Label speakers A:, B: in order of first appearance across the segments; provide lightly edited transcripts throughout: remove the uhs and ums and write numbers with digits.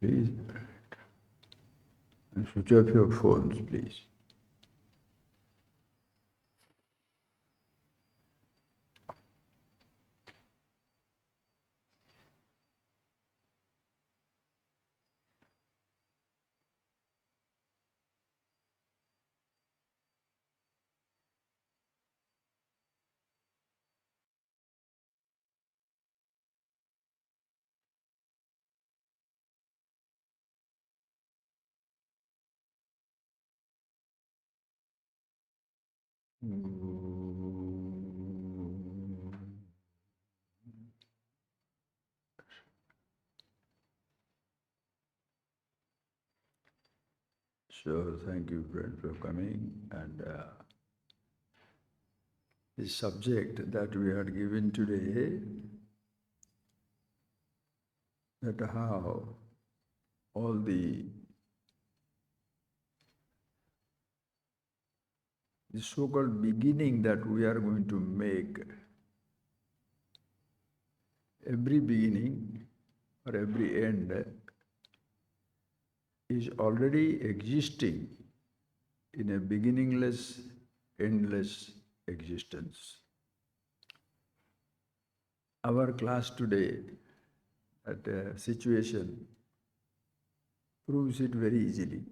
A: Please, and switch off your phones, please. So, thank you, friend, for coming. And the subject that we are given today, that how all the so-called beginning that we are going to make, every beginning or every end is already existing in a beginningless, endless existence. Our class today, that situation proves it very easily.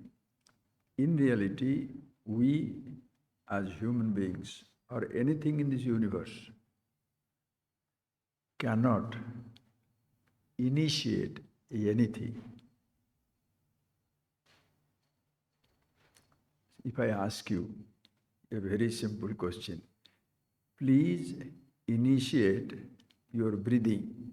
A: In reality, we as human beings or anything in this universe cannot initiate anything. If I ask you a very simple question, please initiate your breathing.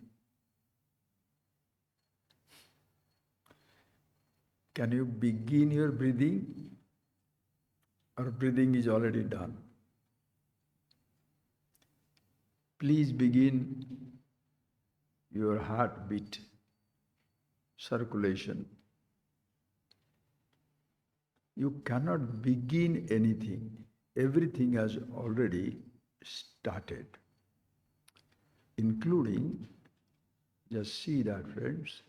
A: Can you begin your breathing, or breathing is already done? Please begin your heartbeat, circulation. You cannot begin anything. Everything has already started, including, just see that, friends,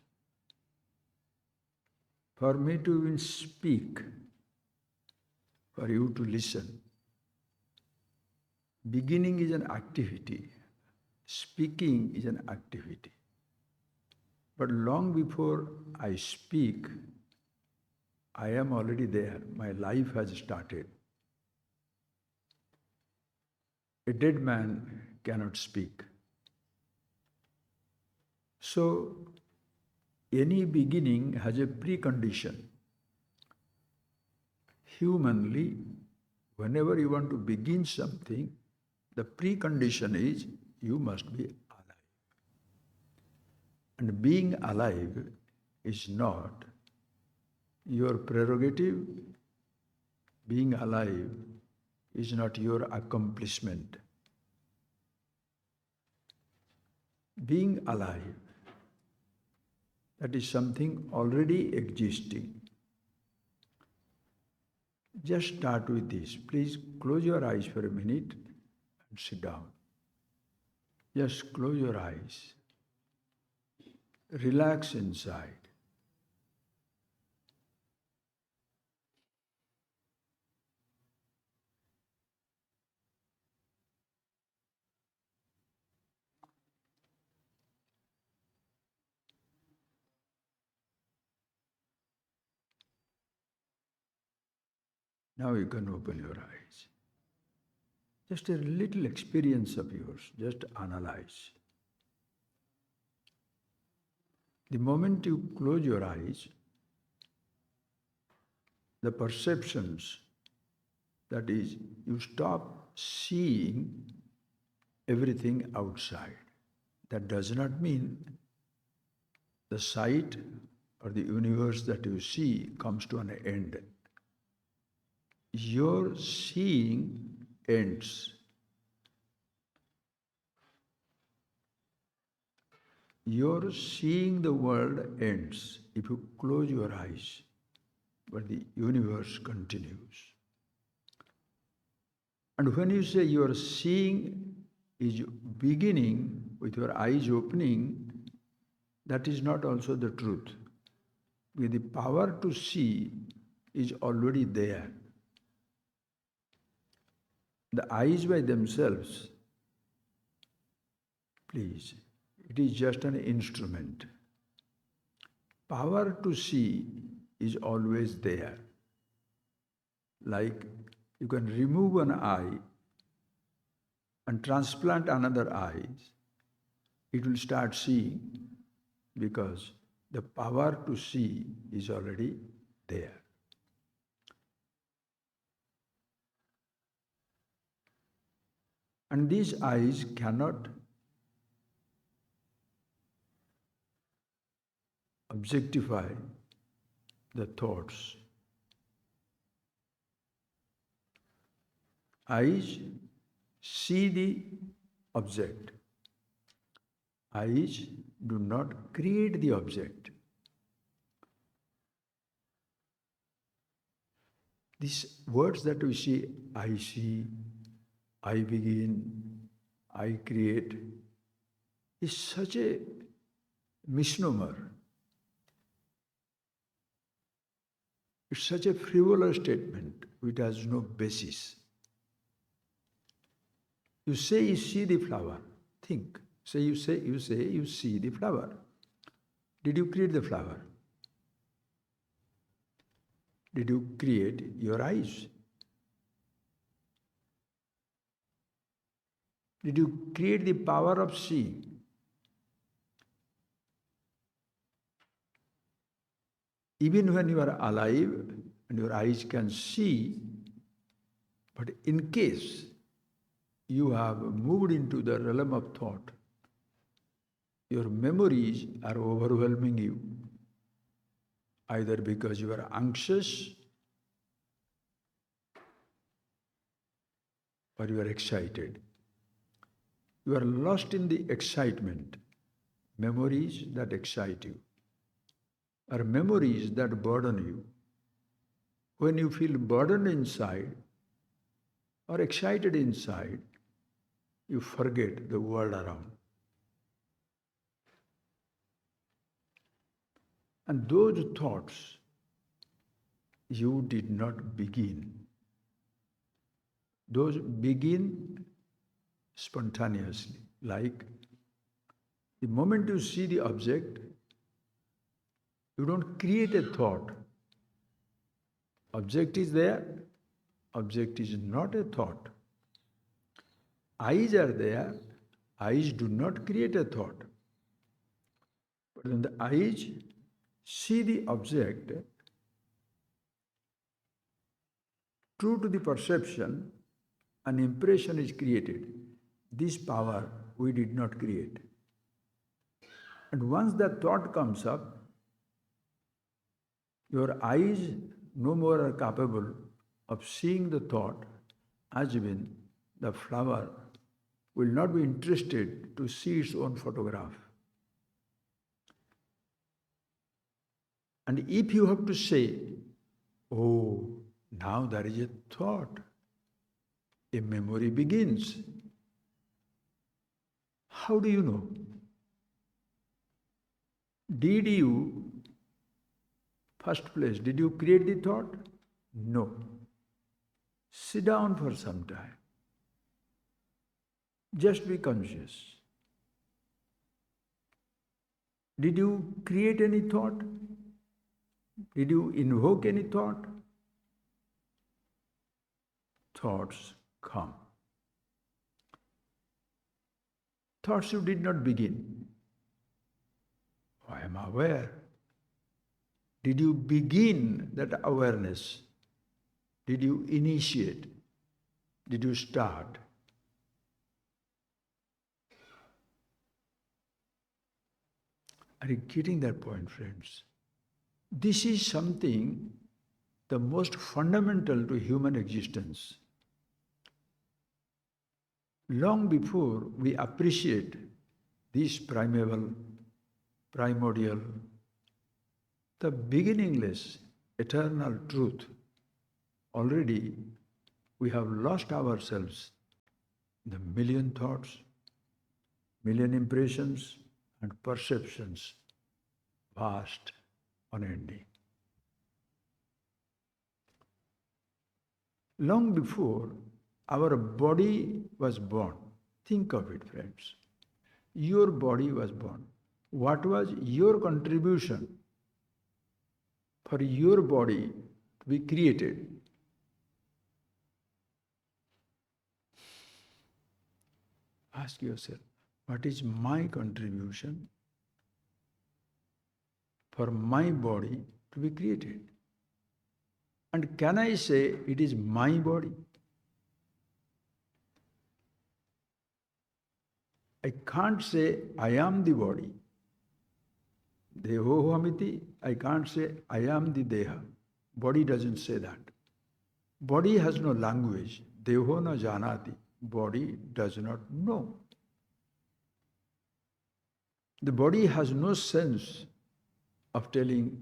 A: for me to even speak, for you to listen. Beginning is an activity. Speaking is an activity. But long before I speak, I am already there. My life has started. A dead man cannot speak. So, any beginning has a precondition. Humanly, whenever you want to begin something, the precondition is you must be alive. And being alive is not your prerogative. Being alive is not your accomplishment. Being alive, that is something already existing. Just start with this. Please close your eyes for a minute and sit down. Just close your eyes. Relax inside. Now you can open your eyes. Just a little experience of yours, just analyze. The moment you close your eyes, the perceptions, that is, you stop seeing everything outside. That does not mean the sight or the universe that you see comes to an end. Your seeing ends. Your seeing the world ends if you close your eyes, but the universe continues. And when you say your seeing is beginning with your eyes opening, that is not also the truth. The power to see is already there. The eyes by themselves, please, it is just an instrument. Power to see is always there. Like you can remove an eye and transplant another eye, it will start seeing because the power to see is already there. And these eyes cannot objectify the thoughts. Eyes see the object. Eyes do not create the object. These words that we see, I see, I begin, I create, is such a misnomer. It's such a frivolous statement which has no basis. You say you see the flower. Think. You say you see the flower. Did you create the flower? Did you create your eyes? Did you create the power of seeing? Even when you are alive and your eyes can see, but in case you have moved into the realm of thought, your memories are overwhelming you, either because you are anxious or you are excited. You are lost in the excitement, memories that excite you, or memories that burden you. When you feel burdened inside or excited inside, you forget the world around. And those thoughts you did not begin. Those begin spontaneously. Like the moment you see the object, you don't create a thought. Object is there, object is not a thought. Eyes are there, eyes do not create a thought. But when the eyes see the object, true to the perception, an impression is created. This power we did not create. And once that thought comes up, your eyes no more are capable of seeing the thought as when the flower will not be interested to see its own photograph. And if you have to say, oh, now there is a thought, a memory begins. How do you know? Did you, first place, did you create the thought? No. Sit down for some time. Just be conscious. Did you create any thought? Did you invoke any thought? Thoughts come. Thoughts you did not begin. I am aware. Did you begin that awareness? Did you initiate? Did you start? Are you getting that point, friends? This is something the most fundamental to human existence. Long before we appreciate this primeval, primordial, the beginningless, eternal truth, already we have lost ourselves in the million thoughts, million impressions and perceptions, vast, unending. Long before our body was born, think of it, friends. Your body was born. What was your contribution for your body to be created? Ask yourself, what is my contribution for my body to be created? And can I say it is my body? I can't say I am the body. Deho hamiti, I can't say I am the deha. Body doesn't say that. Body has no language. Deho na janati. Body does not know. The body has no sense of telling,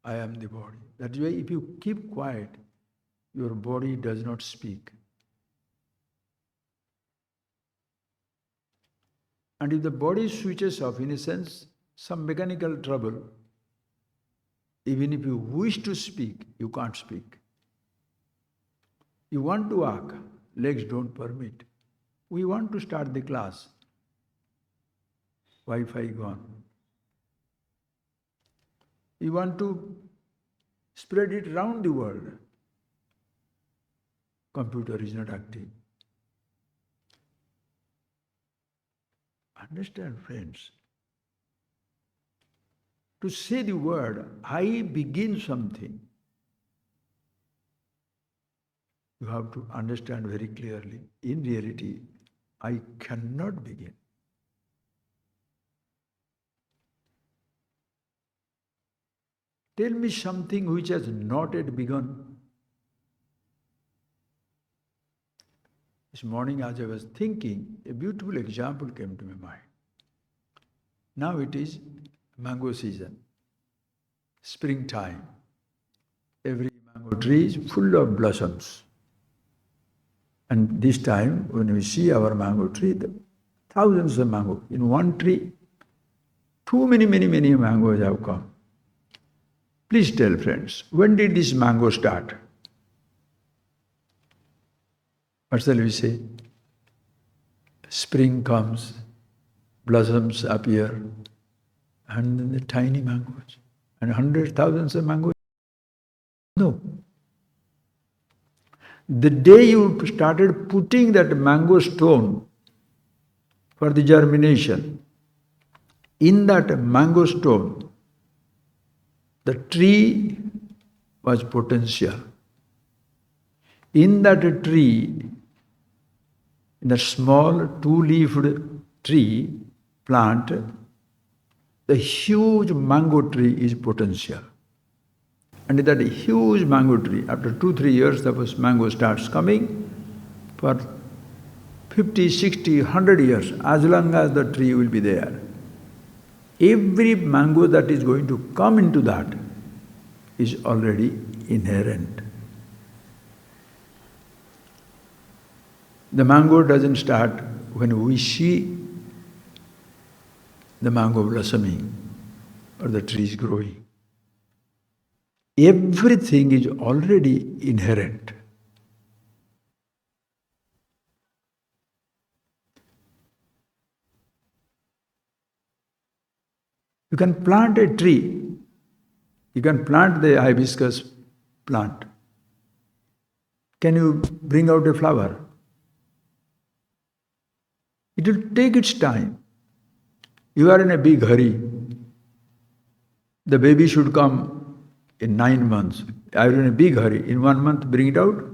A: I am the body. That's why if you keep quiet, your body does not speak. And if the body switches off, in a sense, some mechanical trouble, even if you wish to speak, you can't speak. You want to walk, legs don't permit. We want to start the class. Wi-Fi gone. You want to spread it around the world. Computer is not active. Understand, friends? To say the word, I begin something, you have to understand very clearly. In reality, I cannot begin. Tell me something which has not yet begun. This morning, as I was thinking, a beautiful example came to my mind. Now it is mango season, springtime. Every mango tree is full of blossoms. And this time, when we see our mango tree, thousands of mango. In one tree, too many mangoes have come. Please tell, friends, when did this mango start? What shall we say? Spring comes, blossoms appear, and then the tiny mangoes, and hundreds, thousands of mangoes. No. The day you started putting that mango stone for the germination, in that mango stone, the tree was potential. In that tree, in the small two-leafed tree plant, the huge mango tree is potential. And that huge mango tree, after 2-3 years, the mango starts coming. For 50, 60, 100 years, as long as the tree will be there, every mango that is going to come into that is already inherent. The mango doesn't start when we see the mango blossoming or the trees growing. Everything is already inherent. You can plant a tree. You can plant the hibiscus plant. Can you bring out a flower? It will take its time. You are in a big hurry. The baby should come in 9 months. I am in a big hurry. In 1 month, bring it out.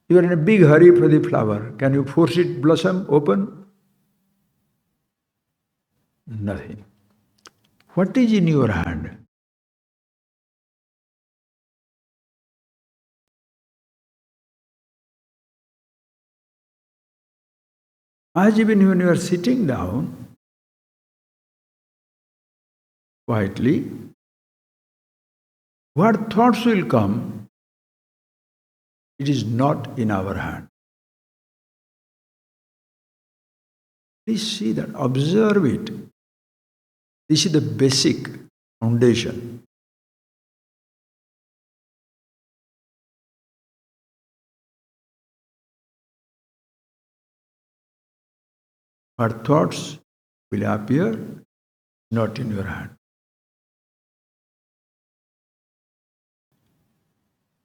A: You are in a big hurry for the flower. Can you force it blossom open? Nothing. What is in your hand? As even when you are sitting down quietly, what thoughts will come, it is not in our hand. Please see that, observe it. This is the basic foundation. Our thoughts will appear, not in your hand.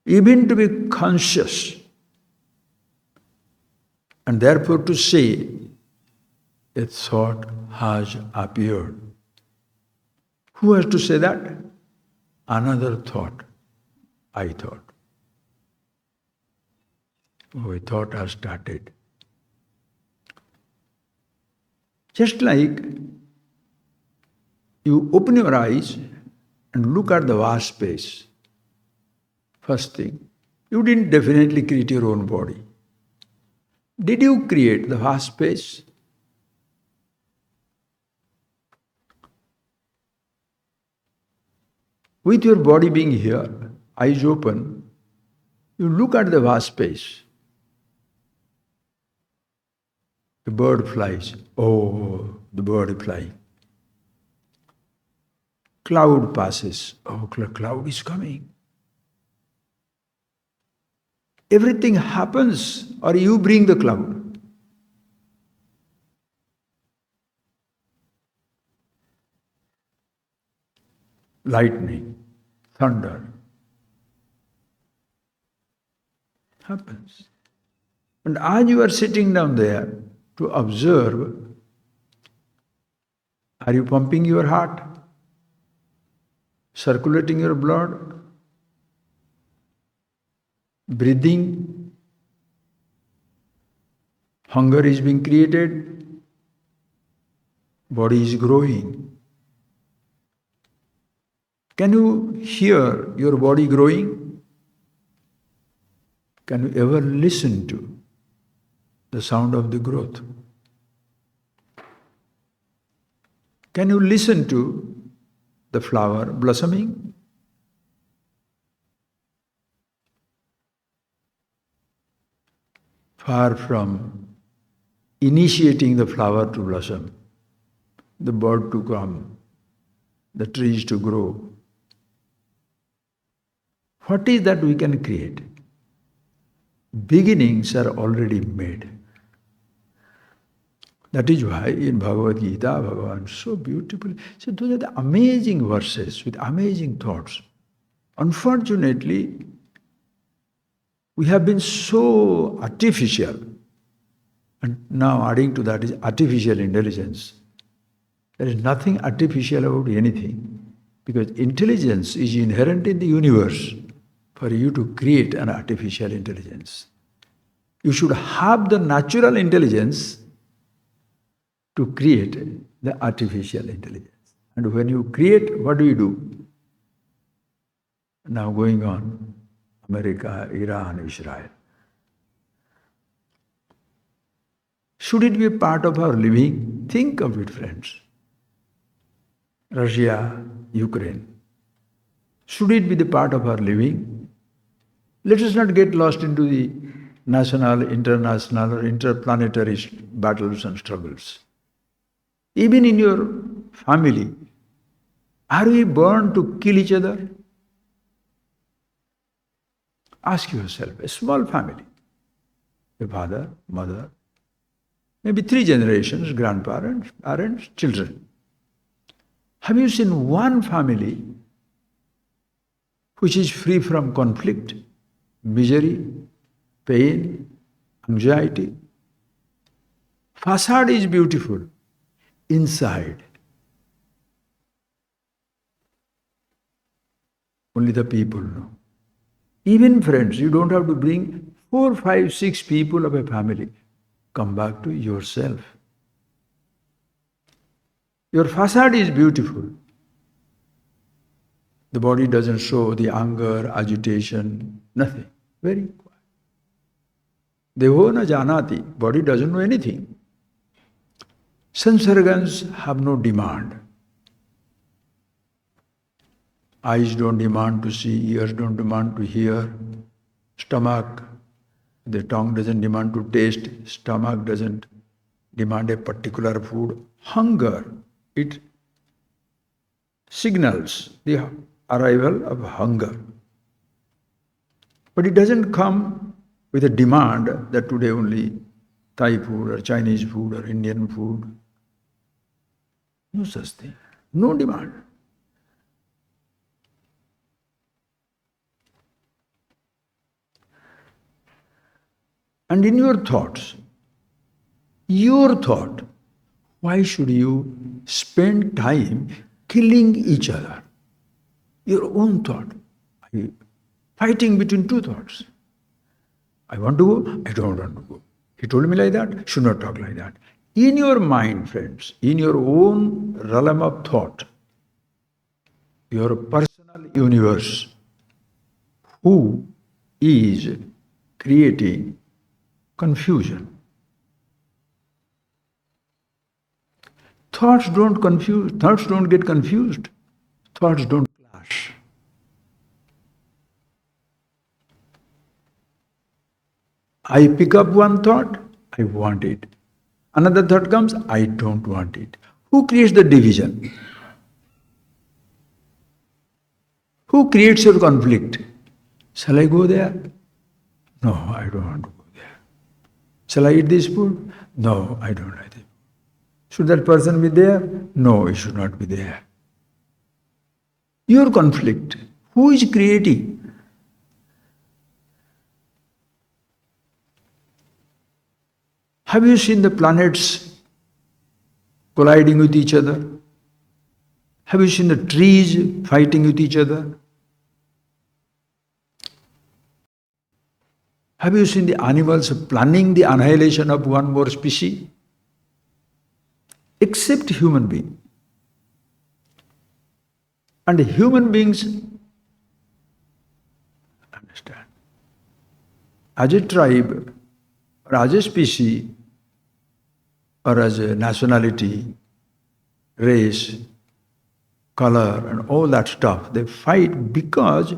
A: Even to be conscious, and therefore to say, a thought has appeared. Who has to say that? Another thought. I thought. Oh, a thought has started. Just like you open your eyes and look at the vast space. First thing, you didn't definitely create your own body. Did you create the vast space? With your body being here, eyes open, you look at the vast space. The bird flies. Oh, the bird is flying. Cloud passes. Oh, cloud is coming. Everything happens, or you bring the cloud. Lightning, thunder. Happens. And as you are sitting down there to observe, are you pumping your heart? Circulating your blood? Breathing? Hunger is being created? Body is growing. Can you hear your body growing? Can you ever listen to the sound of the growth? Can you listen to the flower blossoming? Far from initiating the flower to blossom, the bird to come, the trees to grow. What is that we can create? Beginnings are already made. That is why in Bhagavad Gita, Bhagavan so beautifully said, those are the amazing verses with amazing thoughts. Unfortunately, we have been so artificial, and now adding to that is artificial intelligence. There is nothing artificial about anything, because intelligence is inherent in the universe. For you to create an artificial intelligence, you should have the natural intelligence to create the artificial intelligence. And when you create, what do you do? Now going on, America, Iran, Israel. Should it be a part of our living? Think of it, friends. Russia, Ukraine. Should it be the part of our living? Let us not get lost into the national, international, or interplanetary battles and struggles. Even in your family, are we born to kill each other? Ask yourself, a small family, a father, mother, maybe 3 generations, grandparents, parents, children. Have you seen one family which is free from conflict, misery, pain, anxiety? Facade is beautiful. Inside, only the people know. Even friends, you don't have to bring 4, 5, 6 people of a family. Come back to yourself. Your facade is beautiful. The body doesn't show the anger, agitation, nothing. Very quiet. Deho na janati. Body doesn't know anything. Sense organs have no demand. Eyes don't demand to see, ears don't demand to hear, stomach, the tongue doesn't demand to taste, stomach doesn't demand a particular food. Hunger, it signals the arrival of hunger. But it doesn't come with a demand that today only Thai food or Chinese food or Indian food. No such thing. No demand. And in your thought, why should you spend time killing each other? Your own thought. Fighting between two thoughts. I want to go, I don't want to go. He told me like that, should not talk like that. In your mind, friends, in your own realm of thought, your personal universe, who is creating confusion. Thoughts don't get confused. Thoughts don't clash. I pick up one thought, I want it. Another thought comes, I don't want it. Who creates the division? Who creates your conflict? Shall I go there? No, I don't want to go there. Shall I eat this food? No, I don't like it. Should that person be there? No, he should not be there. Your conflict, who is creating? Have you seen the planets colliding with each other? Have you seen the trees fighting with each other? Have you seen the animals planning the annihilation of one more species? Except human being. And human beings understand. As a tribe, or as a species, or as a nationality, race, color, and all that stuff, they fight because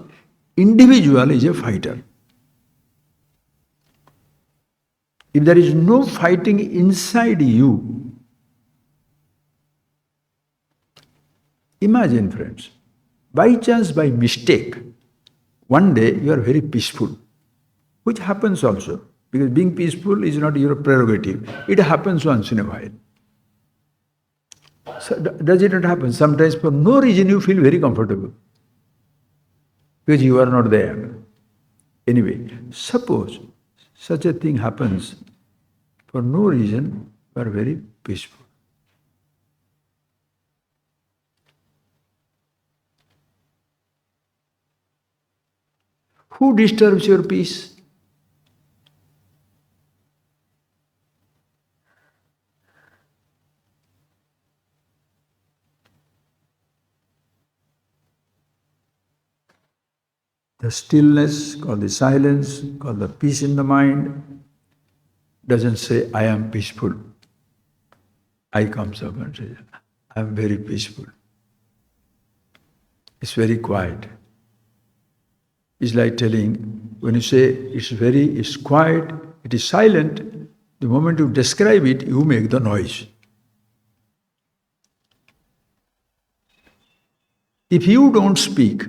A: individual is a fighter. If there is no fighting inside you, imagine, friends, by chance, by mistake, one day you are very peaceful, which happens also, because being peaceful is not your prerogative. It happens once in a while. So does it not happen? Sometimes for no reason you feel very comfortable, because you are not there. Anyway, suppose such a thing happens, for no reason you are very peaceful. Who disturbs your peace? The stillness, called the silence, called the peace in the mind, doesn't say, I am peaceful. I comes up and says, I am very peaceful. It's very quiet. It's like telling, when you say it's quiet, it is silent, the moment you describe it, you make the noise. If you don't speak,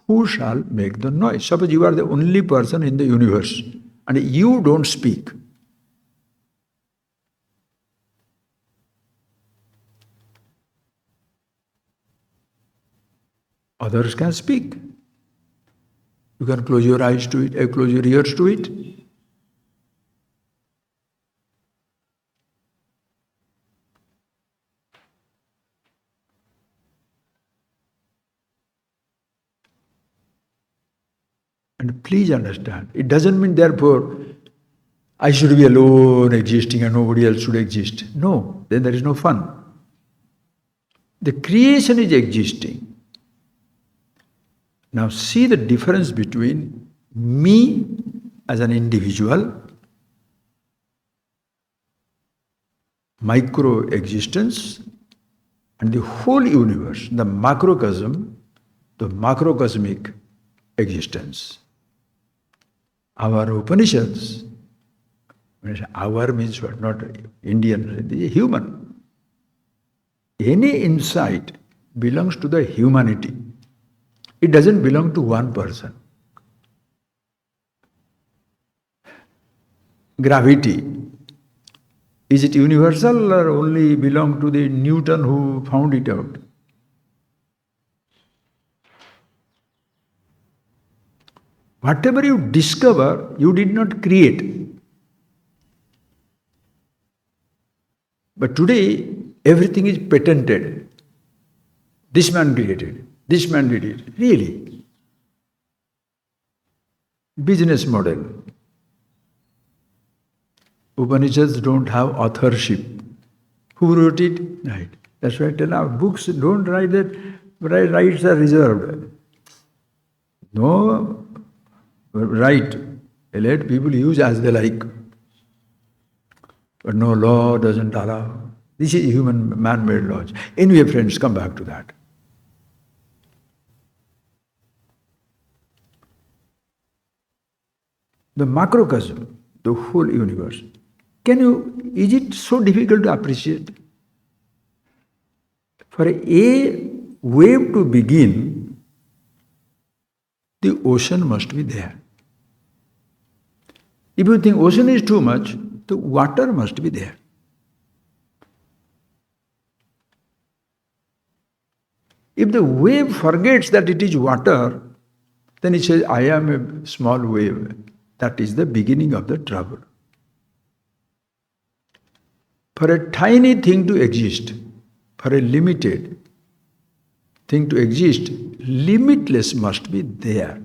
A: who shall make the noise? Suppose you are the only person in the universe and you don't speak. Others can speak. You can close your eyes to it, close your ears to it. And please understand, it doesn't mean therefore I should be alone existing and nobody else should exist. No, then there is no fun. The creation is existing. Now see the difference between me as an individual, micro-existence, and the whole universe, the macrocosm, the macrocosmic existence. Our Upanishads, when I say our means what? Not Indian, human. Any insight belongs to the humanity. It doesn't belong to one person. Gravity, is it universal or only belong to the Newton who found it out? Whatever you discover, you did not create. But today, everything is patented. This man created, this man did it. Really? Business model. Upanishads don't have authorship. Who wrote it? Right. That's why I tell our books don't write that rights are reserved. No right. Let people use as they like. But no law doesn't allow. This is human man-made laws. Anyway, friends, come back to that. The macrocosm, the whole universe. Is it so difficult to appreciate? For a wave to begin, the ocean must be there. If you think ocean is too much, the water must be there. If the wave forgets that it is water, then it says, I am a small wave. That is the beginning of the trouble. For a tiny thing to exist, for a limited thing to exist, limitless must be there.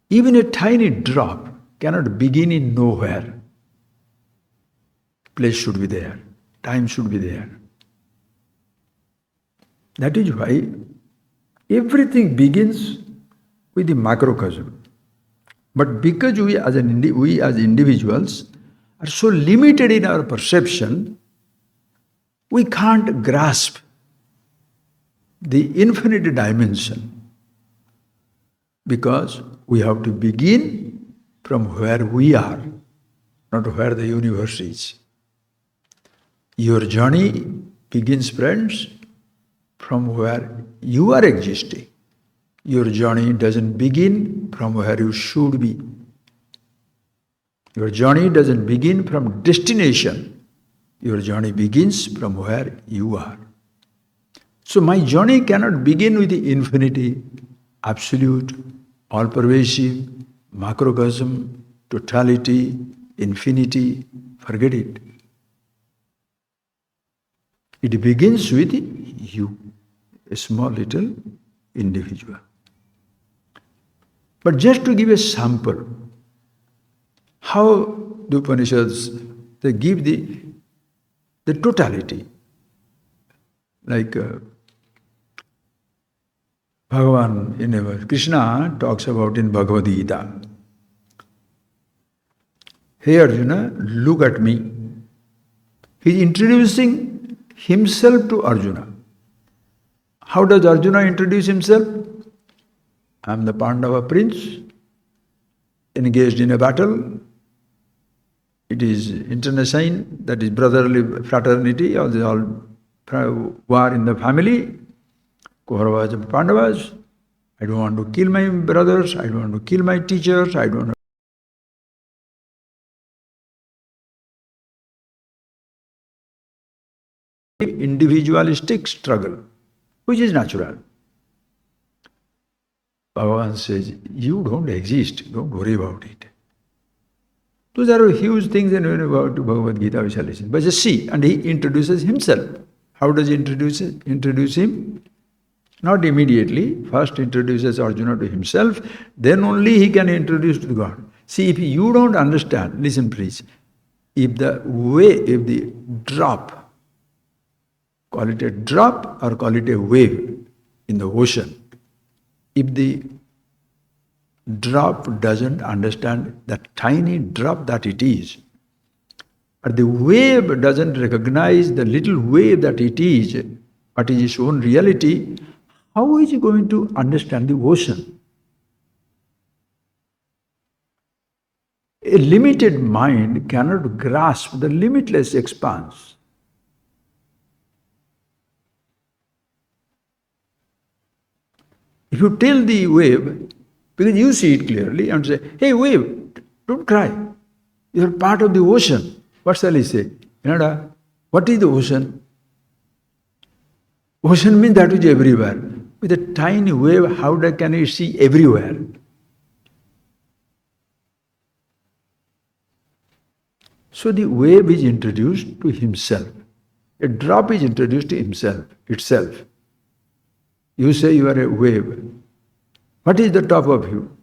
A: Even a tiny drop cannot begin in nowhere. Place should be there. Time should be there. That is why everything begins with the macrocosm. But because we as individuals are so limited in our perception, we can't grasp the infinite dimension, because we have to begin from where we are, not where the universe is. Your journey begins, friends, from where you are existing. Your journey doesn't begin from where you should be. Your journey doesn't begin from destination. Your journey begins from where you are. So my journey cannot begin with the infinity, absolute, all-pervasive, macrocosm, totality, infinity. Forget it. It begins with you, a small little individual. But just to give a sample, how the Upanishads, they give the totality. Like Bhagavan, Krishna talks about in Bhagavad Gita. Hey Arjuna, look at me. He is introducing himself to Arjuna. How does Arjuna introduce himself? I am the Pandava prince, engaged in a battle. It is internecine, that is brotherly fraternity, or all war in the family. Kauravas and Pandavas. I don't want to kill my brothers, I don't want to kill my teachers, I don't want to individualistic struggle, which is natural. Bhagavan says, you don't exist, don't worry about it. Those are huge things in Bhagavad Gita we shall listen. But just see, and he introduces himself. How does he introduce him? Not immediately. First introduces Arjuna to himself, then only he can introduce to God. See, if you don't understand, listen please, if the drop, call it a drop or call it a wave in the ocean, if the drop doesn't understand that tiny drop that it is, or the wave doesn't recognize the little wave that it is, but is its own reality, how is he going to understand the ocean? A limited mind cannot grasp the limitless expanse. If you tell the wave, because you see it clearly, and say, hey wave, don't cry. You're part of the ocean. What shall he say? Nada, what is the ocean? Ocean means that which is everywhere. With a tiny wave, how can you see everywhere? So the wave is introduced to himself. A drop is introduced to himself, itself. You say you are a wave. What is the top of you?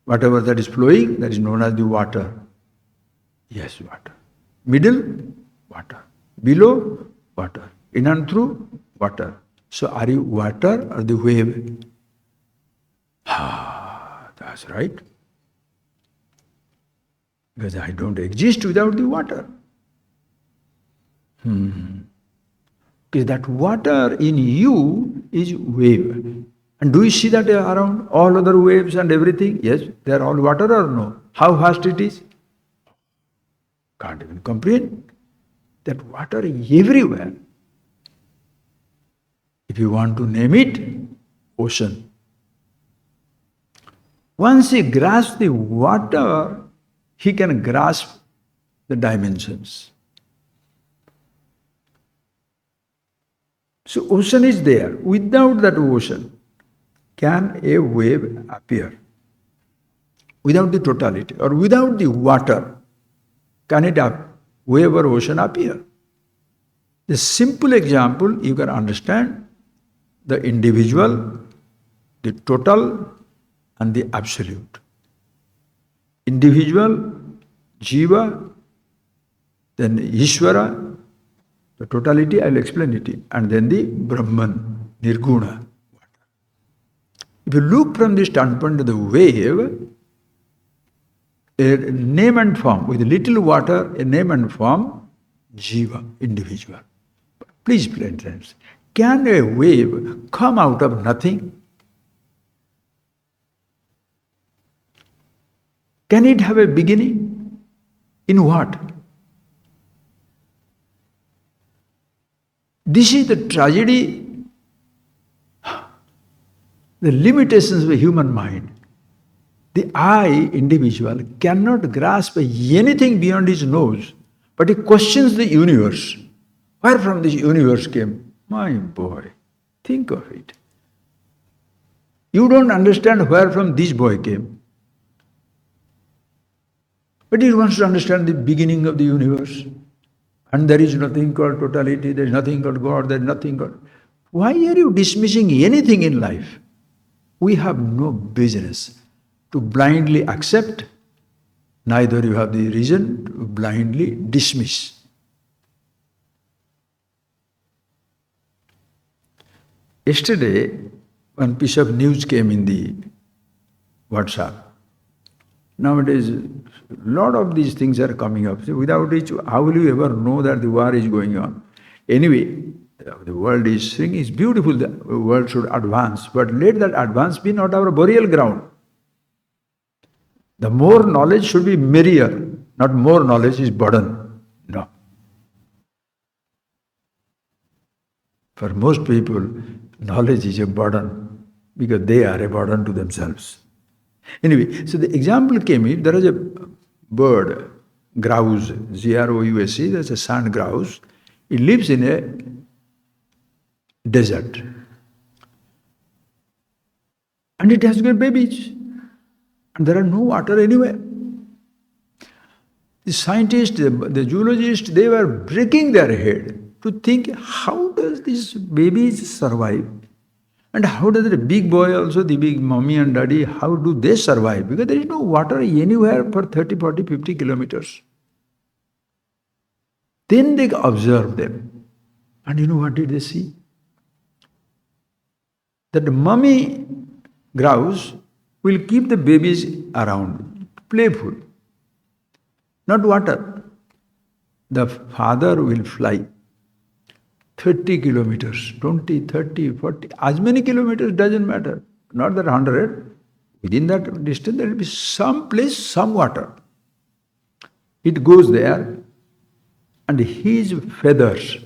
A: Whatever that is flowing, that is known as the water. Yes, water. Middle, water. Below, water. In and through, water. So are you water or the wave? Ah, that's right. Because I don't exist without the water. Because that water in you is wave. And do you see that around? All other waves and everything? Yes, they are all water or no? How vast it is? Can't even comprehend. That water is everywhere. If you want to name it, ocean. Once he grasps the water, he can grasp the dimensions. So ocean is there. Without that ocean, can a wave appear? Without the totality, or without the water, can wave or ocean appear? The simple example you can understand: the individual, the total, and the absolute. Individual, Jiva, then Ishvara, the totality, I will explain it, and then the Brahman, Nirguna. If you look from the standpoint of the wave, a name and form, with little water, a name and form, Jiva, individual. But please pay attention. Can a wave come out of nothing? Can it have a beginning? In what? This is the tragedy, the limitations of the human mind. The I, individual, cannot grasp anything beyond his nose, but he questions the universe. Where from this universe came? My boy, think of it. You don't understand where from this boy came. But he wants to understand the beginning of the universe. And there is nothing called totality, there is nothing called God, there is nothing called... Why are you dismissing anything in life? We have no business to blindly accept, neither you have the reason to blindly dismiss. Yesterday, one piece of news came in the WhatsApp. Nowadays, a lot of these things are coming up. So without which, how will you ever know that the war is going on? Anyway, the world is shrinking. It's beautiful, the world should advance, but let that advance be not our burial ground. The more knowledge should be merrier, not more knowledge is burden. No. For most people, knowledge is a burden because they are a burden to themselves. Anyway, so the example came in, there is a bird, grouse, Grouse, there's a sand grouse. It lives in a desert. And it has got babies. And there are no water anywhere. The scientists, the zoologists, they were breaking their head to think, how does these babies survive? And how does the big boy also, the big mommy and daddy, how do they survive? Because there is no water anywhere for 30, 40, 50 kilometers. Then they observed them. And you know what did they see? That the mommy grouse will keep the babies around, playful. Not water. The father will fly 30 kilometers, 20, 30, 40, as many kilometers doesn't matter. Not that 100. Within that distance there will be some place, some water. It goes there and his feathers,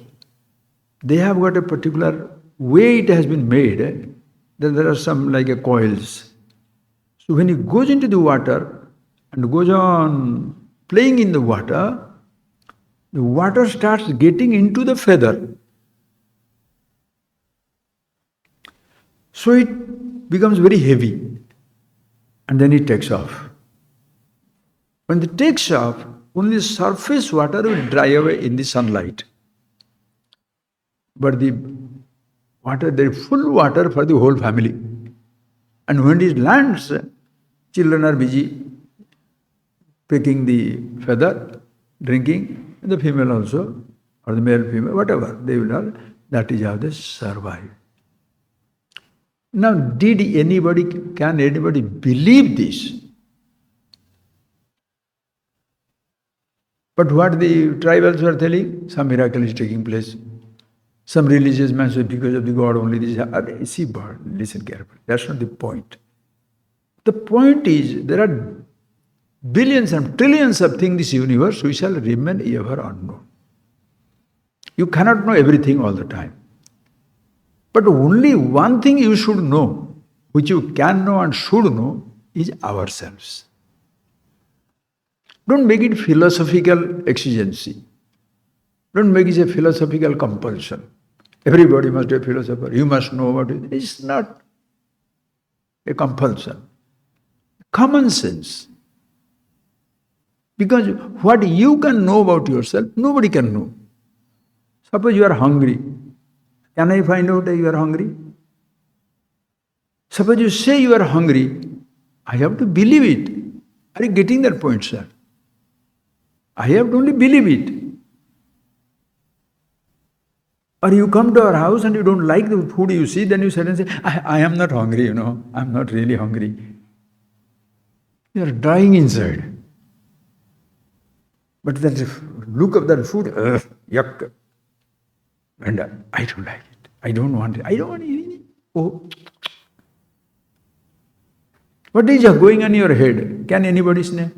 A: they have got a particular way it has been made then there are some like a coils. So when he goes into the water and goes on playing in the water starts getting into the feather. So it becomes very heavy and then it takes off. When it takes off, only surface water will dry away in the sunlight. But the water, there is full water for the whole family. And when it lands, children are busy picking the feather, drinking, and the female also, or the male, female, whatever, they will all, that is how they survive. Now, can anybody believe this? But what the tribals were telling, some miracle is taking place. Some religious man said, because of the God only this happens. See, listen carefully. That's not the point. The point is, there are billions and trillions of things in this universe which shall remain ever unknown. You cannot know everything all the time. But only one thing you should know, which you can know and should know, is ourselves. Don't make it philosophical exigency. Don't make it a philosophical compulsion. Everybody must be a philosopher. You must know what it is. It's not a compulsion. Common sense. Because what you can know about yourself, nobody can know. Suppose you are hungry. Can I find out that you are hungry? Suppose you say you are hungry, I have to believe it. Are you getting that point, sir? I have to only believe it. Or you come to our house and you don't like the food you see, then you suddenly say, I am not hungry, I'm not really hungry. You are dying inside. But that look of that food, yuck. And I don't like it. I don't want it. I don't want it. Oh. What is going on in your head? Can anybody say?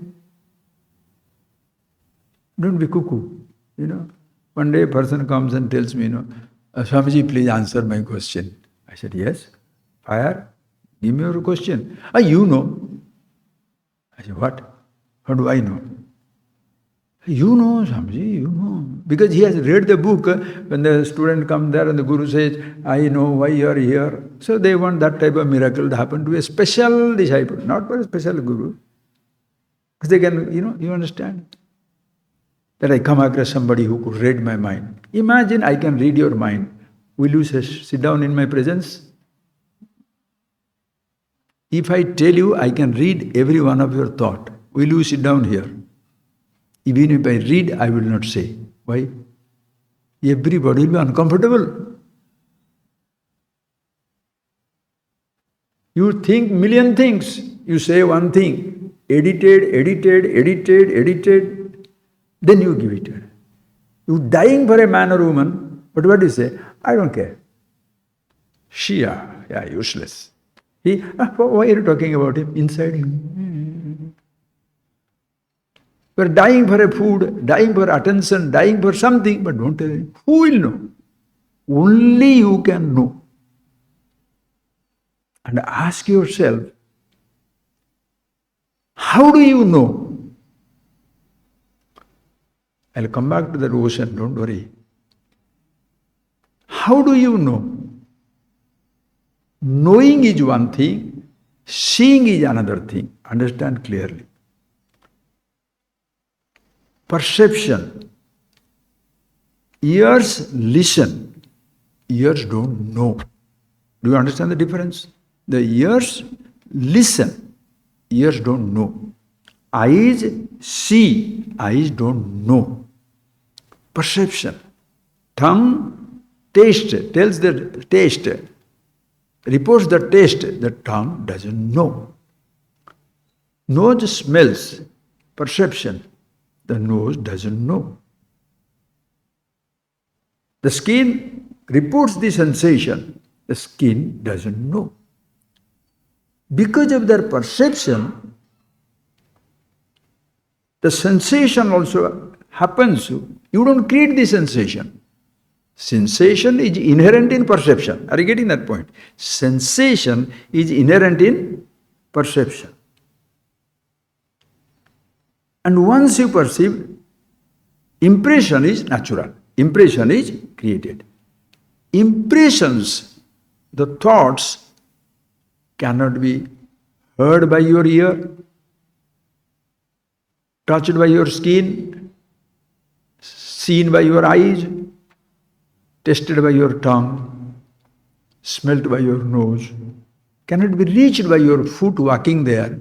A: Don't be cuckoo. One day a person comes and tells me, Swamiji, please answer my question. I said, yes. Fire, give me your question. You know. I said, what? How do I know? You know, Swamiji, you know. Because he has read the book. When the student comes there and the Guru says, I know why you are here. So they want that type of miracle to happen to a special disciple, not for a special Guru. Because they can, you understand? That I come across somebody who could read my mind. Imagine I can read your mind. Will you sit down in my presence? If I tell you I can read every one of your thought, will you sit down here? Even if I read, I will not say. Why? Everybody will be uncomfortable. You think million things. You say one thing. Edited. Then you give it. You dying for a man or woman, but what do you say? I don't care. Shia, useless. Why are you talking about him? Inside him. You are dying for a food, dying for attention, dying for something, but don't tell him. Who will know? Only you can know. And ask yourself, how do you know? I'll come back to that ocean, don't worry. How do you know? Knowing is one thing, seeing is another thing. Understand clearly. Perception. Ears listen, ears don't know. Do you understand the difference? The ears listen, ears don't know. Eyes see, eyes don't know. Perception. Tongue taste, tells the taste, reports the taste, the tongue doesn't know. Nose smells, perception, the nose doesn't know. The skin reports the sensation, the skin doesn't know. Because of their perception, the sensation also happens. You don't create the sensation. Sensation is inherent in perception. Are you getting that point? Sensation is inherent in perception. And once you perceive, impression is natural. Impression is created. Impressions, the thoughts, cannot be heard by your ear, touched by your skin, seen by your eyes, tasted by your tongue, smelt by your nose, cannot be reached by your foot walking there,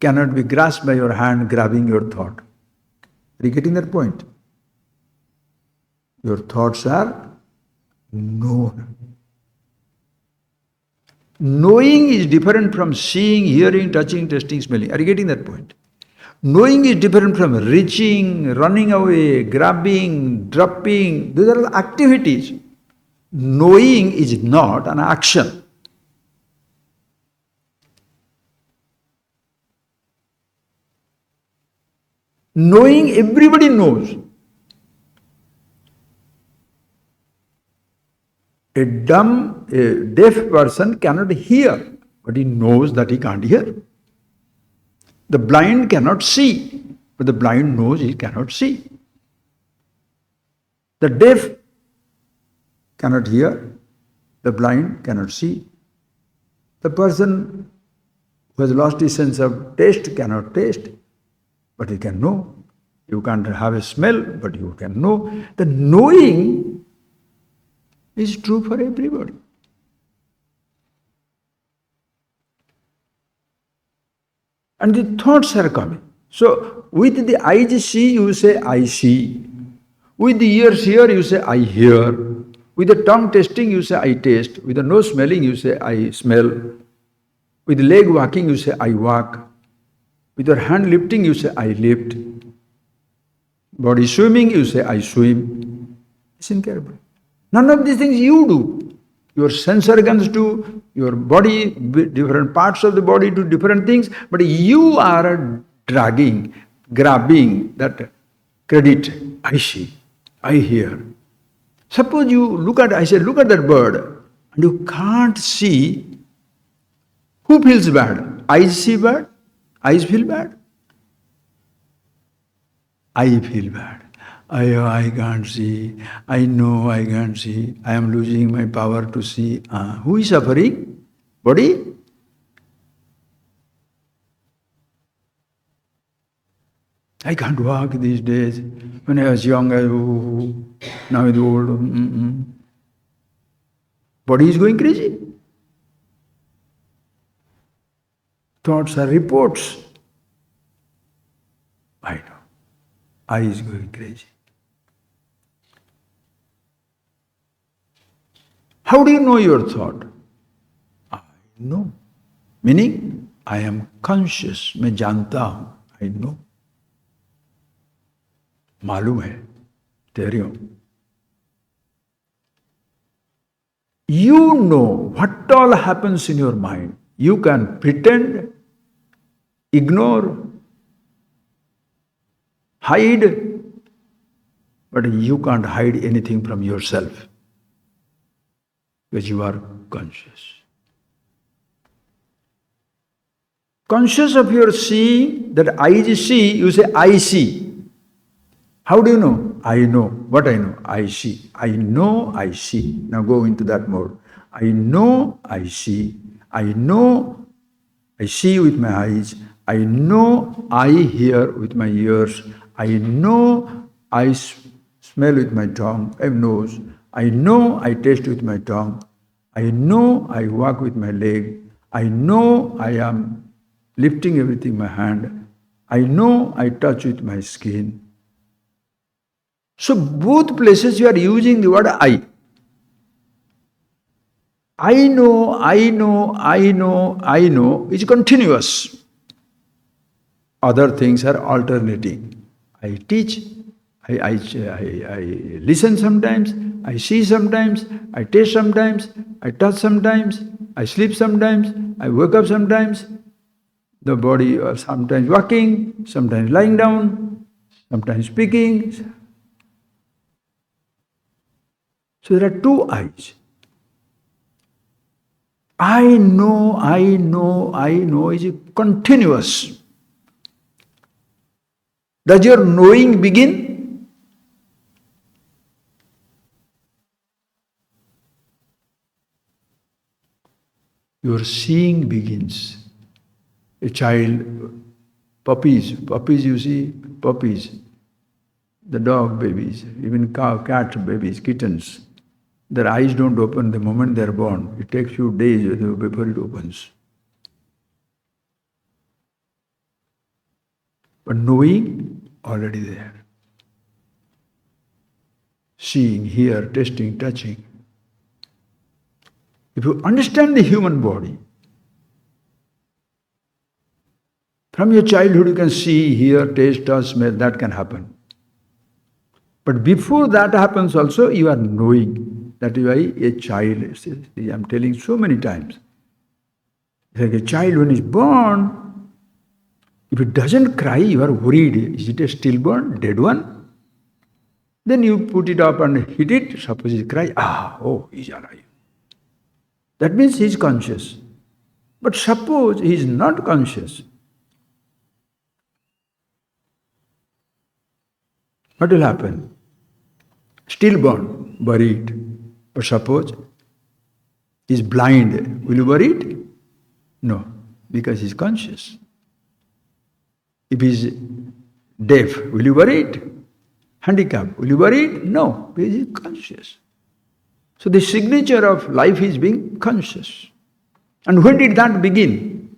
A: cannot be grasped by your hand grabbing your thought. Are you getting that point? Your thoughts are known. Knowing is different from seeing, hearing, touching, tasting, smelling. Are you getting that point? Knowing is different from reaching, running away, grabbing, dropping. These are all activities. Knowing is not an action. Knowing, everybody knows. A deaf person cannot hear, but he knows that he can't hear. The blind cannot see, but the blind knows he cannot see. The deaf cannot hear, the blind cannot see. The person who has lost his sense of taste cannot taste, but he can know. You can't have a smell, but you can know. The knowing is true for everybody. And the thoughts are coming. So, with the eyes see, you say, I see. With the ears hear, you say, I hear. With the tongue tasting, you say, I taste. With the nose smelling, you say, I smell. With the leg walking, you say, I walk. With your hand lifting, you say, I lift. Body swimming, you say, I swim. Listen carefully. None of these things you do. Your sense organs do, your body, different parts of the body do different things, but you are dragging, grabbing that credit. I see, I hear. Suppose you look at, I say, look at that bird, and you can't see. Who feels bad? Eyes see bad? Eyes feel bad? I feel bad. I can't see. I know I can't see. I am losing my power to see. Who is suffering? Body? I can't walk these days. When I was young, now I'm old. Body is going crazy. Thoughts are reports. I know. Eye is going crazy. How do you know your thought? I know. Meaning, I am conscious. मैं जानता हूँ. I know. मालूम है. तेरियों. You know what all happens in your mind. You can pretend, ignore, hide, but you can't hide anything from yourself because you are conscious. Conscious of your seeing, that eyes see, you say, I see. How do you know? I know. What I know? I see. I know, I see. Now go into that mode. I know, I see. I know, I see with my eyes. I know, I hear with my ears. I know, I smell with my tongue, nose. I know, I taste with my tongue. I know, I walk with my leg. I know, I am lifting everything in my hand. I know, I touch with my skin. So both places you are using the word I. I know, I know, I know, I know is continuous. Other things are alternating. I teach, I listen sometimes, I see sometimes, I taste sometimes, I touch sometimes, I sleep sometimes, I wake up sometimes. The body sometimes walking, sometimes lying down, sometimes speaking. So there are two eyes. I know is continuous. Does your knowing begin? Your seeing begins. A child, puppies, you see, puppies, the dog babies, even cow, cat babies, kittens, their eyes don't open the moment they are born. It takes few days before it opens. But knowing, already there. Seeing, hear, tasting, touching. If you understand the human body, from your childhood you can see, hear, taste, touch, smell, that can happen. But before that happens also, you are knowing. That is why a child, I am telling so many times, like a child when is born, if it doesn't cry, you are worried. Is it a stillborn, dead one? Then you put it up and hit it, suppose it cries, he's alive. That means he is conscious. But suppose he is not conscious, what will happen? Stillborn, buried. But suppose he is blind, will you bury it? No, because he is conscious. If he is deaf, will you bury it? Handicapped, will you bury it? No, because he is conscious. So the signature of life is being conscious. And when did that begin?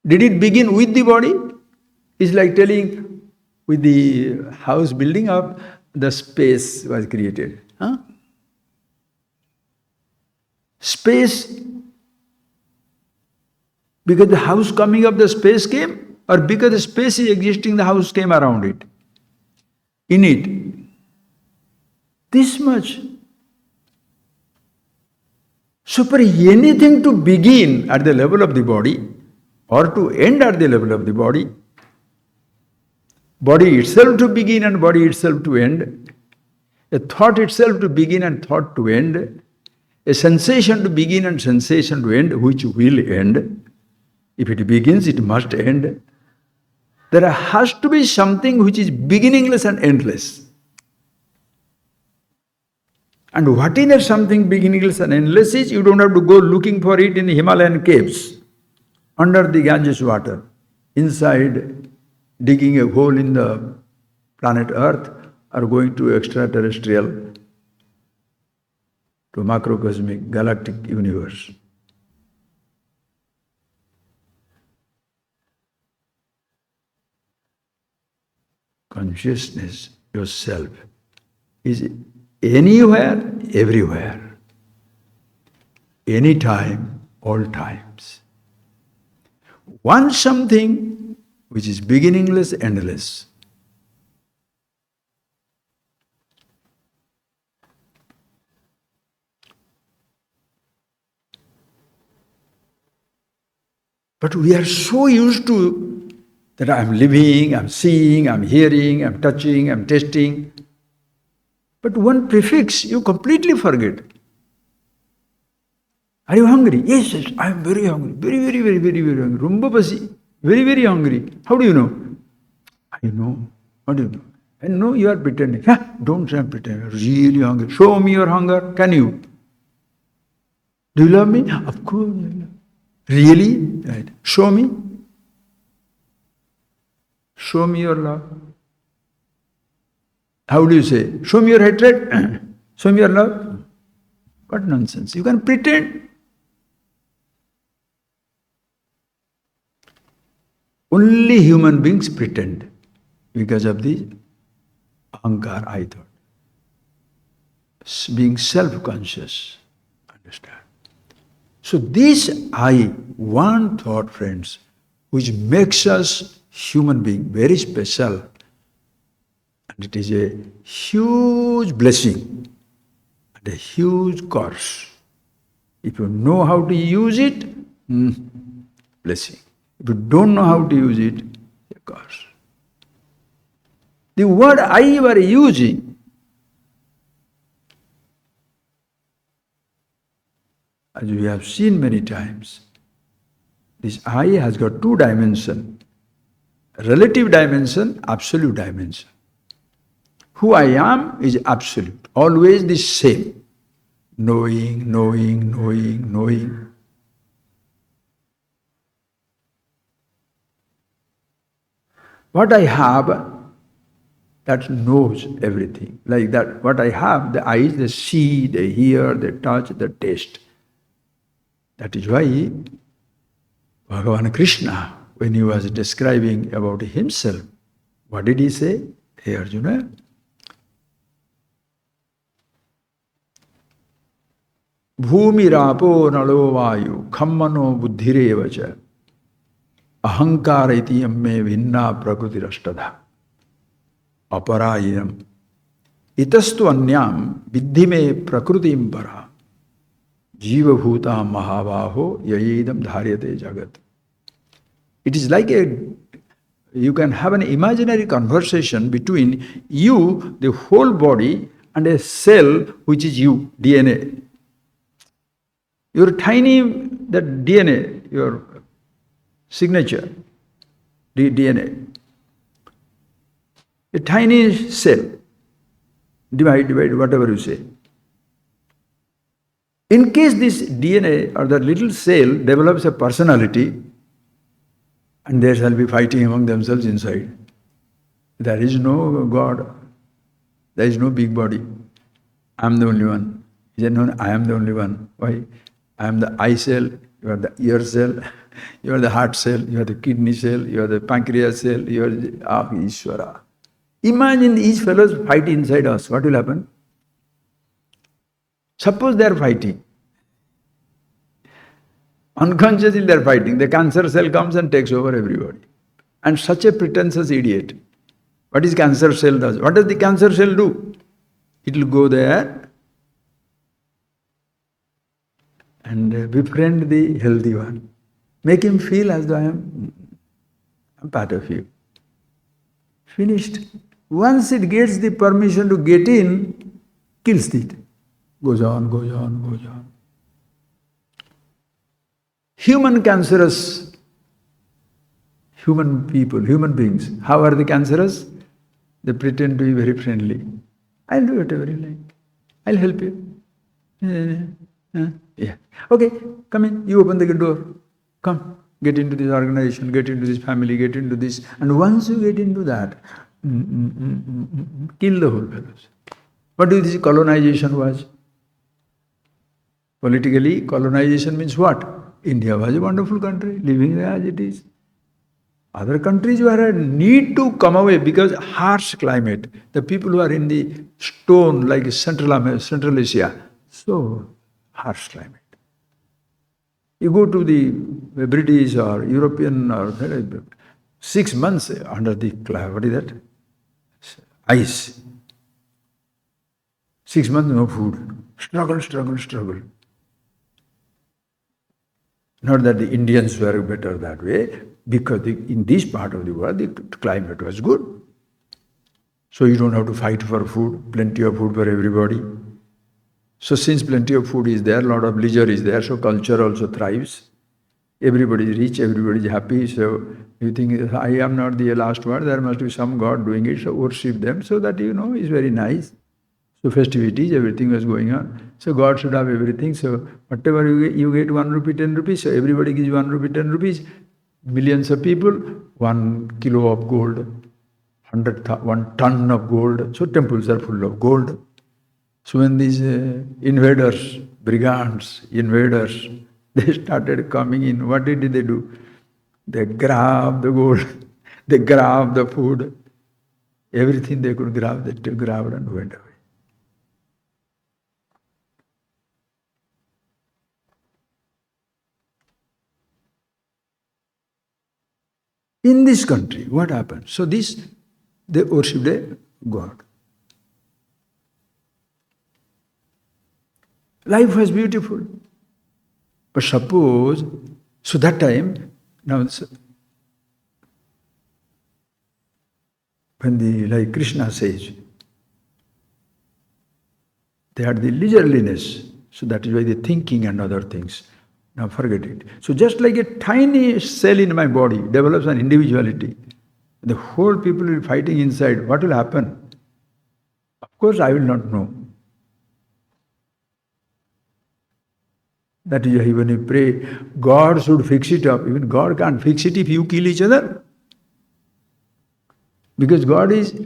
A: Did it begin with the body? It's like telling with the house building up, the space was created. Space, because the house coming up, the space came, or because the space is existing, the house came around it, in it. This much. So for anything to begin at the level of the body, or to end at the level of the body itself to begin and body itself to end, a thought itself to begin and thought to end, a sensation to begin and sensation to end, which will end. If it begins, it must end. There has to be something which is beginningless and endless. And what is that something beginningless and endless is? You don't have to go looking for it in the Himalayan caves, under the Ganges water, inside, digging a hole in the planet Earth, or going to extraterrestrial, to macrocosmic galactic universe. Consciousness, yourself, is anywhere, everywhere, anytime, all times. Want something which is beginningless, endless. But we are so used to that I am living, I am seeing, I am hearing, I am touching, I am tasting. But one prefix you completely forget. Are you hungry? Yes, I am very hungry. Very hungry. Rumba pasi. Very hungry. How do you know? I know. How do you know? I know you are pretending. Don't say I'm pretending. Really hungry. Show me your hunger. Can you? Do you love me? Of course. Really? Right. Show me. Show me your love. How do you say? Show me your hatred. Show me your love. What nonsense. You can pretend. Only human beings pretend because of the ahankar, I thought. Being self-conscious. Understand? So this one thought, friends, which makes us human being very special, and it is a huge blessing and a huge curse. If you know how to use it, blessing. If you don't know how to use it, a curse. The word I you are using as we have seen many times, this I has got two dimensions. Relative dimension, absolute dimension. Who I am is absolute, always the same. Knowing, knowing, knowing, knowing. What I have, that knows everything. Like that, what I have, the eyes, they see, they hear, they touch, they taste. That is why Bhagavan Krishna, when he was describing about himself, what did he say? Hey Arjuna, Bhumirapo nalo vayu khammano buddhirevacha ahankara iti amme vinna prakriti rashtadha aparayam itastu anyam viddhime prakritim para jiva bhuta mahavaho yayedam dharyate jagat. It is like you can have an imaginary conversation between you, the whole body, and a cell which is you, DNA. Your tiny, that DNA, your signature, DNA. A tiny cell, divide, whatever you say. In case this DNA or the little cell develops a personality, and they shall be fighting among themselves inside. There is no God. There is no big body. I am the only one. He said, no, I am the only one. Why? I am the eye cell, you are the ear cell, you are the heart cell, you are the kidney cell, you are the pancreas cell, you are the Ishvara. Imagine these fellows fight inside us. What will happen? Suppose they are fighting. Unconsciously they are fighting. The cancer cell comes and takes over everybody. And such a pretentious idiot. What is cancer cell does? What does the cancer cell do? It will go there and befriend the healthy one. Make him feel as though I'm part of you. Finished. Once it gets the permission to get in, kills it. Goes on, goes on, goes on. Human cancerous, human people, human beings, how are they cancerous? They pretend to be very friendly. I'll do whatever you like. I'll help you. Yeah. Okay, come in. You open the door. Come. Get into this organization, get into this family, get into this. And once you get into that, kill the whole fellows. What do you think colonization was? Politically, colonization means what? India was a wonderful country, living as it is. Other countries were a need to come away because harsh climate. The people who are in the stone, like Central Asia, so harsh climate. You go to the British or European or 6 months under the what is that? Ice. 6 months no food. Struggle, struggle, struggle. Not that the Indians were better that way, because in this part of the world the climate was good. So you don't have to fight for food, plenty of food for everybody. So since plenty of food is there, a lot of leisure is there, so culture also thrives. Everybody is rich, everybody is happy, so you think, I am not the last one, there must be some God doing it, so worship them, so that is very nice. So festivities, everything was going on. So God should have everything. So whatever you get 1 rupee, 10 rupees, so everybody gives 1 rupee, 10 rupees. Millions of people, 1 kilo of gold, 1 ton of gold. So temples are full of gold. So when these invaders, brigands, they started coming in, what did they do? They grabbed the gold, they grabbed the food, everything they could grab, they grabbed and went away. In this country, what happened? So they worshipped a God. Life was beautiful. But suppose, so that time, now when like Krishna says, they had the leisureliness. So that is why the thinking and other things. Now forget it. So just like a tiny cell in my body develops an individuality, the whole people will be fighting inside. What will happen? Of course, I will not know. That is why when you pray, God should fix it up. Even God can't fix it if you kill each other. Because God is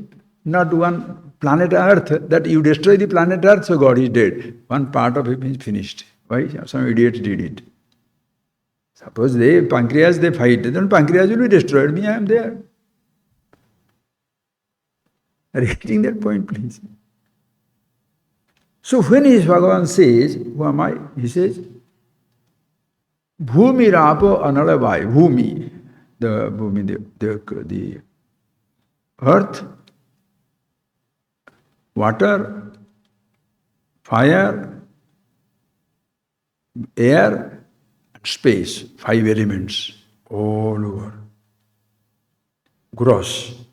A: not one planet Earth, that you destroy the planet Earth, so God is dead. One part of him is finished. Why? Some idiots did it. Suppose pancreas they fight, then pancreas will be destroyed. Me, I am there. Are you getting that point, please? So when Bhagavan says, who am I? He says, Bhumi Rapo Analavai, Bhumi, the earth, water, fire, air, and space, 5 elements, all over. Gross,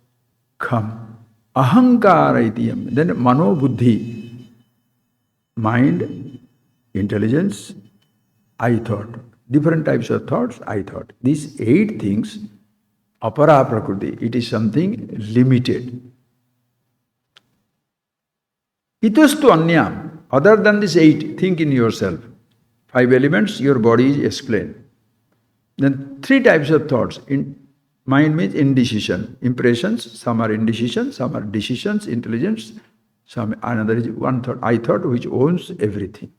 A: come. Ahankara itiyam. Then mano buddhi, mind, intelligence, I thought. Different types of thoughts, I thought. These 8 things, apara prakriti, it is something limited. Itastu anyam, other than these 8, think in yourself. 5 elements, your body is explained. Then 3 types of thoughts. Mind means indecision. Impressions, some are indecision, some are decisions, intelligence. Another is one thought, I thought, which owns everything.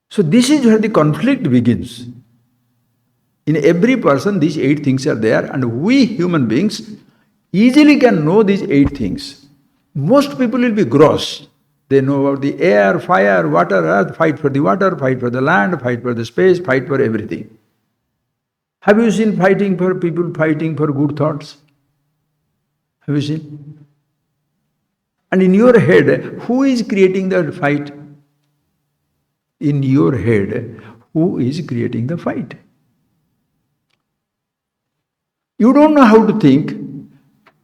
A: So this is where the conflict begins. In every person, these 8 things are there, and we human beings easily can know these 8 things. Most people will be gross. They know about the air, fire, water, earth, fight for the water, fight for the land, fight for the space, fight for everything. Have you seen people fighting for good thoughts? Have you seen? And in your head, who is creating the fight? In your head, who is creating the fight? You don't know how to think.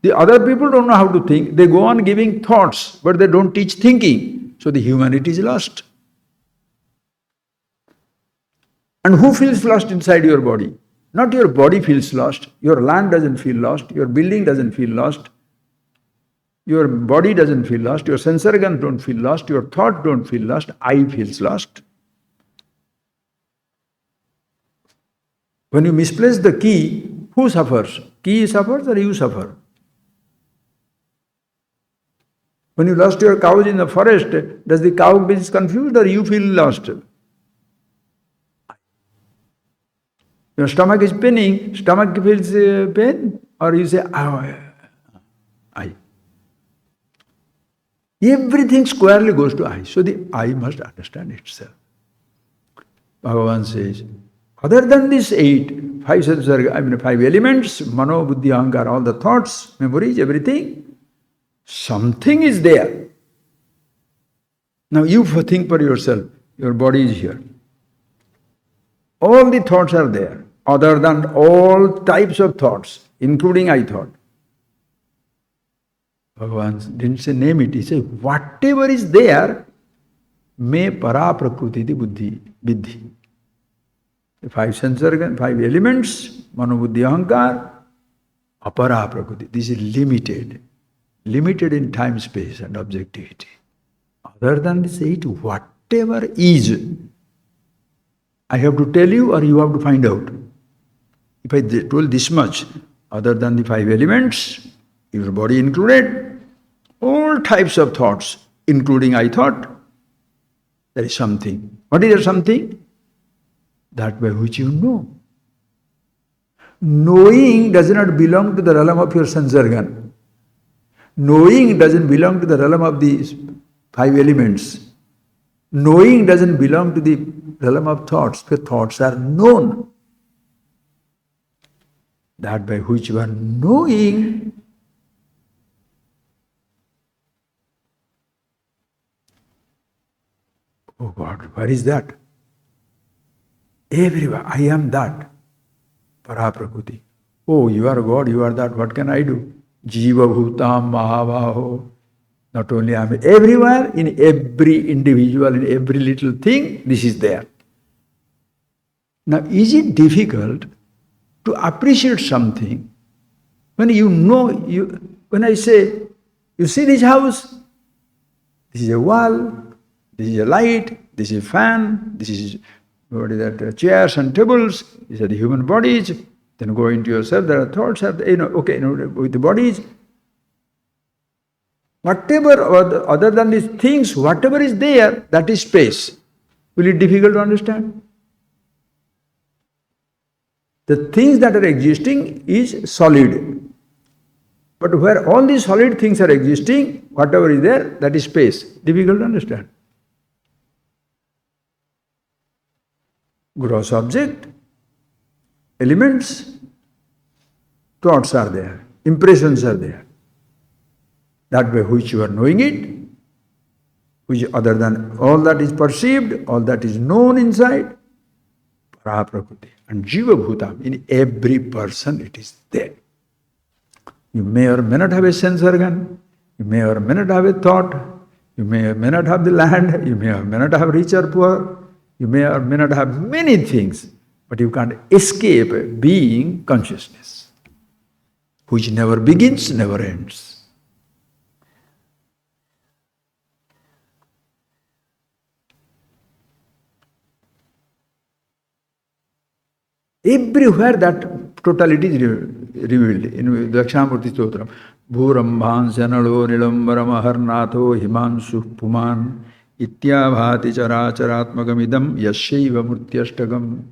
A: The other people don't know how to think. They go on giving thoughts, but they don't teach thinking. So the humanity is lost. And who feels lost inside your body? Not your body feels lost. Your land doesn't feel lost. Your building doesn't feel lost. Your body doesn't feel lost. Your sense organs don't feel lost. Your thought don't feel lost. I feels lost. When you misplace the key, who suffers? Key suffers or you suffer? When you lost your cows in the forest, does the cow feel confused or you feel lost? Your stomach is paining, stomach feels pain, or you say, I. Everything squarely goes to I. So the I must understand itself. Bhagavan says, other than these 8, 5 elements, mano, buddhi, ahankara, all the thoughts, memories, everything, something is there. Now you think for yourself, your body is here. All the thoughts are there, other than all types of thoughts, including I thought. Bhagavan didn't say name it, he said, whatever is there, me para prakriti buddhi, vidhi. The 5 sense organs, 5 elements, mano, buddhi, ahankar, apara prakriti. This is limited. Limited in time, space and objectivity. Other than this 8, whatever is, I have to tell you or you have to find out. If I told this much, other than the 5 elements, your body included, all types of thoughts, including I thought, there is something. What is there something? That by which you know. Knowing does not belong to the realm of your sense organ. Knowing doesn't belong to the realm of the 5 elements. Knowing doesn't belong to the realm of thoughts, because thoughts are known. That by which you are knowing, oh God, where is that? Everywhere, I am that. Paraprakriti. Oh, you are God, you are that, what can I do? Jiva bhutam mahavaho. Not only I am everywhere, in every individual, in every little thing, this is there. Now, is it difficult to appreciate something when when I say, you see this house, this is a wall, this is a light, this is a fan, this is what is that, chairs and tables, these are the human bodies, then go into yourself, there are thoughts, with the bodies. Whatever, other than these things, whatever is there, that is space. Will it be difficult to understand? The things that are existing is solid. But where all these solid things are existing, whatever is there, that is space. Difficult to understand. Gross object, elements, thoughts are there, impressions are there. That way which you are knowing it, which other than all that is perceived, all that is known inside, Paraprakriti. And Jiva Bhutam, in every person it is there. You may or may not have a sense organ, you may or may not have a thought, you may or may not have the land, you may or may not have rich or poor, you may or may not have many things, but you can't escape being consciousness, which never begins, never ends. Everywhere that totality is revealed. In Dakshinamurti Stotram, Bhurambhan Sanalo Nilambaram Aharnatho Himanshu Puman Ityabhati Characharatmagamidam Yasyaiva Murtyashtagam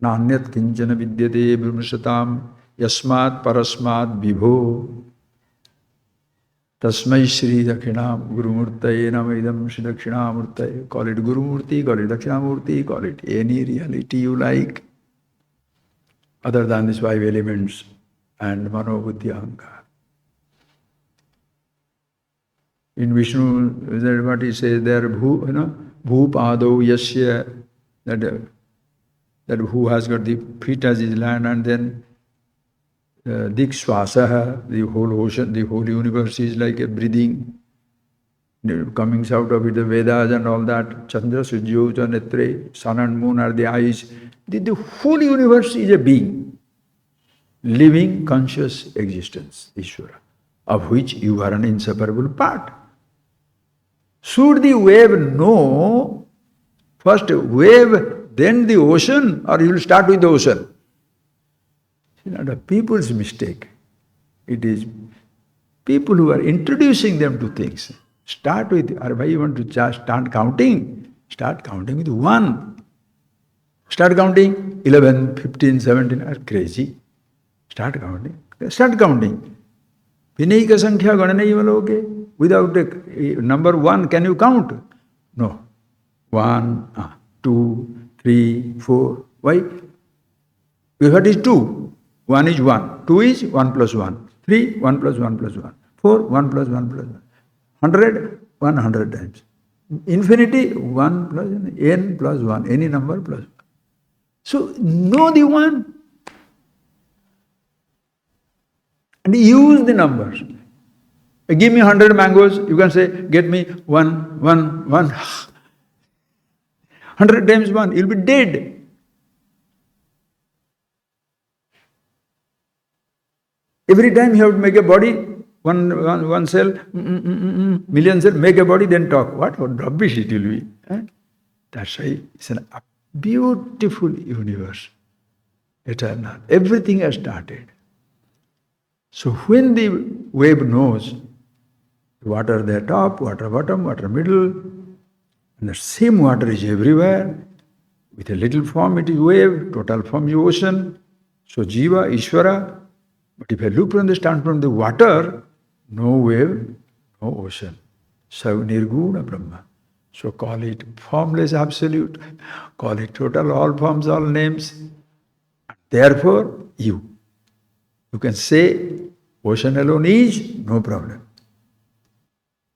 A: Nanyat Kinchana Vidyate Brahmashatam Yasmat Parasmat Vibho Tasmai Shri Dakshinam Gurumurtaye Namaidam Shri Dakshinamurtaye. Call it Gurumurti, call it Dakshinamurti, call it any reality you like, other than these five elements and Mano Buddhi Ahankar. In Vishnu, is that what he says there? Bhupado Yasya, that who has got the feet as his land, and then Dikshwasaha, the whole ocean, the whole universe is like a breathing, coming out of it, the Vedas and all that. Chandra, Sujyota, Netre, sun and moon are the eyes. The whole universe is a being, living, conscious existence, Ishvara, of which you are an inseparable part. Should the wave know, first wave, then the ocean, or you will start with the ocean? It's not a people's mistake. It is people who are introducing them to things. Start with, or you want to start counting? Start counting with one. Start counting 11, 15, 17 are crazy. Start counting. Start counting. Vinayika Sankhya Gananaiva Loke. Without a number one, can you count? No. 1, 2, 3, 4. Why? What is 2? 1 is 1. 2 is 1 plus 1. 3, 1 plus 1 plus 1. 4, 1 plus 1 plus 1. 100, 100 times. Infinity, 1 plus n plus 1. Any number plus 1. So, know the one and use the numbers. Give me 100 mangoes, you can say, get me 1, 1, 1. 100 times 1, you'll be dead. Every time you have to make a body, one cell, million cell, make a body, then talk. What rubbish it will be. That's why it's a beautiful universe, eternal. Everything has started. So when the wave knows water there top, water bottom, water middle, and the same water is everywhere, with a little form it is wave, total form is ocean. So Jiva, Ishvara. But if I look from the standpoint of the water, no wave, no ocean. So Nirguna Brahma. So call it formless absolute, call it total, all forms, all names. Therefore, you can say ocean alone is, no problem.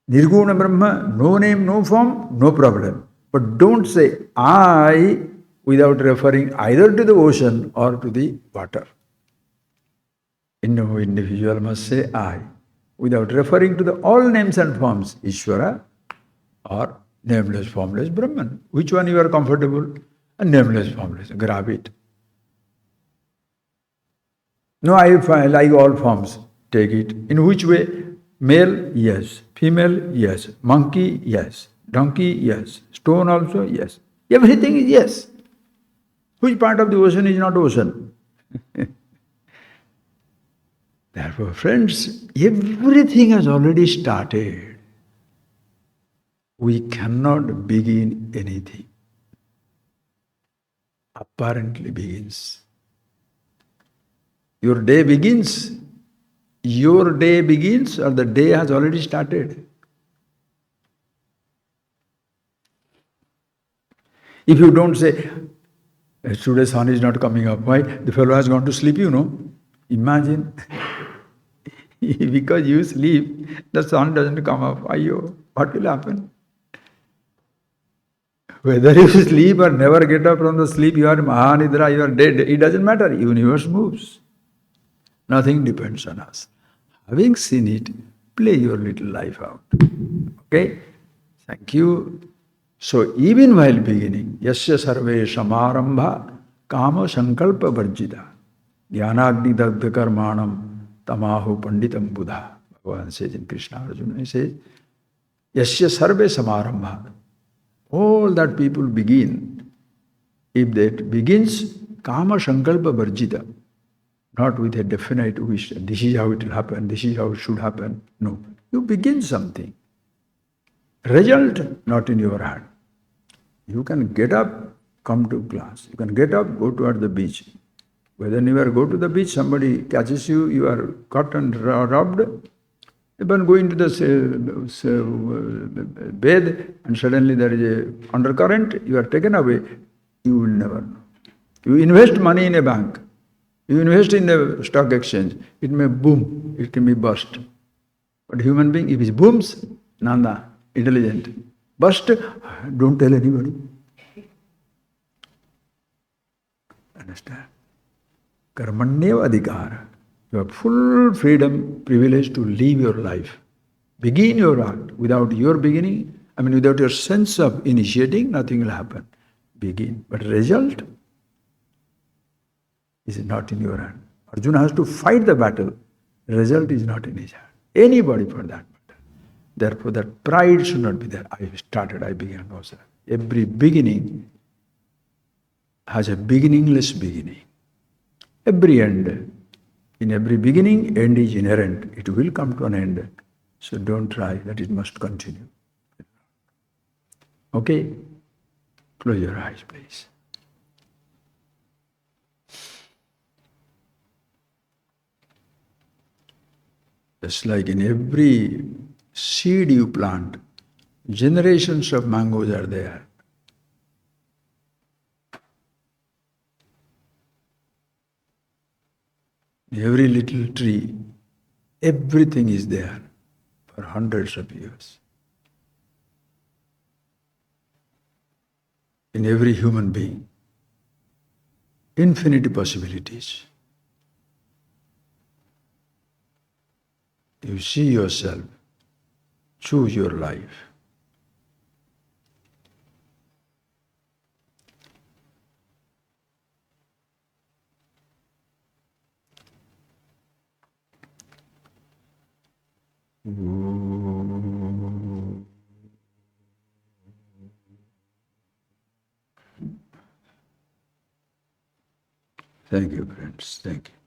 A: Nirguna Brahma, no name, no form, no problem. But don't say I without referring either to the ocean or to the water. No individual must say I. without referring to the all names and forms, Ishvara or nameless, formless Brahman. Which one you are comfortable? A nameless, formless. Grab it. No, I like all forms. Take it. In which way? Male, yes. Female, yes. Monkey, yes. Donkey, yes. Stone also, yes. Everything is yes. Which part of the ocean is not ocean? Therefore, friends, everything has already started. We cannot begin anything. Apparently begins. Your day begins. Your day begins or the day has already started. If you don't say, today's sun is not coming up, why? The fellow has gone to sleep, you know. Imagine. Because you sleep, the sun doesn't come up. Ayyo, what will happen? Whether you sleep or never get up from the sleep, you are Mahanidra, you are dead. It doesn't matter. Universe moves. Nothing depends on us. Having seen it, play your little life out. Okay? Thank you. So even while beginning, yasya sarve samarambha kama sankalpa varjita dhyanagni dagdha karmanam tamahu panditam buddha. Bhagavan says in Krishna Arjuna, he says, yasya sarve samarambha. All that people begin, if that begins kama sankalpa varjita, not with a definite wish, this is how it will happen, this is how it should happen. No. You begin something. Result not in your hand. You can get up, come to class. You can get up, go toward the beach. Whenever you go to the beach, somebody catches you, you are caught and robbed. Even go into the bed and suddenly there is a undercurrent, you are taken away, you will never know. You invest money in a bank, you invest in the stock exchange, it may boom, it can be burst. But human being, if it booms, Nanda, intelligent. Burst, don't tell anybody. Understand? Karmanyeva adhikara. You have full freedom, privilege to live your life. Begin your art. Without your beginning, without your sense of initiating, nothing will happen. Begin. But result is not in your hand. Arjuna has to fight the battle. Result is not in his hand. Anybody for that matter. Therefore, that pride should not be there. I started, I began. No, sir. Every beginning has a beginningless beginning. Every end. In every beginning, end is inherent. It will come to an end. So don't try that it must continue. Okay? Close your eyes, please. Just like in every seed you plant, generations of mangoes are there. Every little tree, everything is there for hundreds of years. In every human being, infinite possibilities. You see yourself, choose your life. Thank you, friends. Thank you.